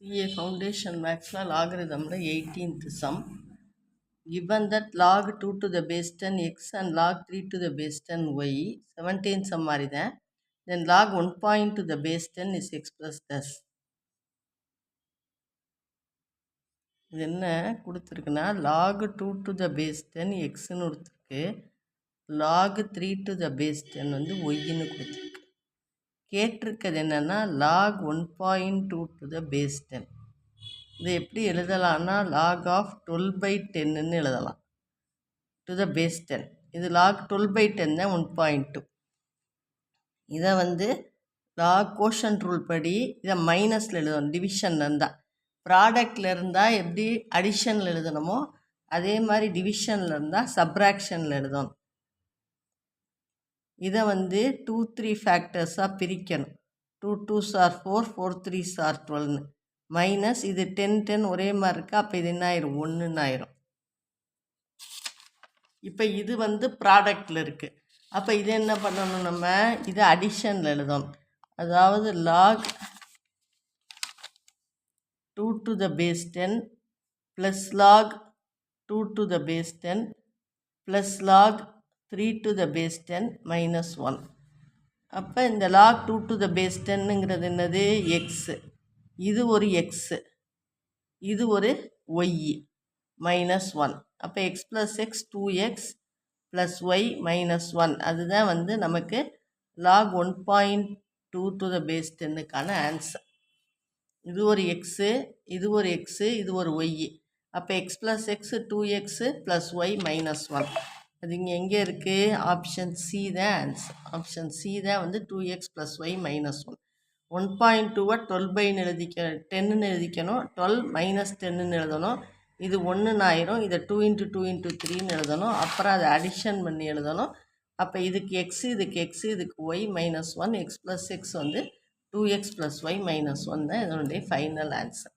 CA Foundation Maths logarithm 18th sum. Given that log 2 to the base 10 x and log 3 to the base 10 y 17th sum மாறிதான். Then log 1 point to the base 10 is x plus thus. இது என்ன கொடுத்துருக்குன்னா log 2 to the base 10 xன்னு கொடுத்துருக்கு, log 3 to the base 10 வந்து yன்னு கொடுத்துருக்கு. கேட்டிருக்கிறது என்னன்னா log 1.2 to the base 10. இது எப்படி எழுதலாம்னா log of 12/10ன்னு எழுதலாம், to the base 10. இது log 12/10 தான் 1.2. இதை வந்து log quotient rule படி இதை மைனஸில் எழுதணும், டிவிஷனில் இருந்தால். ப்ராடக்டில் இருந்தால் எப்படி அடிஷனில் எழுதணுமோ அதே மாதிரி டிவிஷனில் இருந்தால் சப்ராக்ஷனில் எழுதணும். இதை வந்து 2 3 ஃபேக்டர்ஸாக பிரிக்கணும். 2 2s are 4, 4 3s are 12ன்னு. Minus இது 10 10 ஒரே மாதிரி இருக்குது, அப்போ இது என்ன ஆயிரும், 1ன்னு ஆயிரும். இப்போ இது வந்து ப்ராடக்டில் இருக்குது. அப்போ இது என்ன பண்ணணும், நம்ம இது அடிஷனில் எழுதணும். அதாவது log 2 to the base 10 plus log 2 to the base 10 plus log 3 to the base 10 minus 1. அப்போ இந்த log 2 to the base 10ங்கிறது என்னது, எக்ஸு. இது ஒரு எக்ஸு, இது ஒரு ஒய் மைனஸ் 1. அப்போ x plus x 2x plus y minus 1. அதுதான் வந்து நமக்கு log 1.2 to the base 10க்கான ஆன்சர். இது ஒரு எக்ஸு, இது ஒரு எக்ஸு, இது ஒரு ஒய். அப்போ x plus x 2x plus y minus 1. அது இங்கே எங்கே இருக்குது, ஆப்ஷன் சி தான் ஆன்சர். ஆப்ஷன் சி தான் வந்து 2x ப்ளஸ் ஒய் மைனஸ் 1. 1.2 10ன்னு எழுதிக்கணும், 12 மைனஸ் 10ன்னு எழுதணும். இது 1ன்னு ஆயிரும், இதை 2 × 2 × 3ன்னு எழுதணும். அப்புறம் அதை அடிஷன் பண்ணி எழுதணும். அப்போ இதுக்கு எக்ஸு, இதுக்கு எக்ஸு, இதுக்கு y minus 1, x plus x வந்து 2x ப்ளஸ் ஒய் மைனஸ் 1 தான் இதனுடைய ஃபைனல் ஆன்சர்.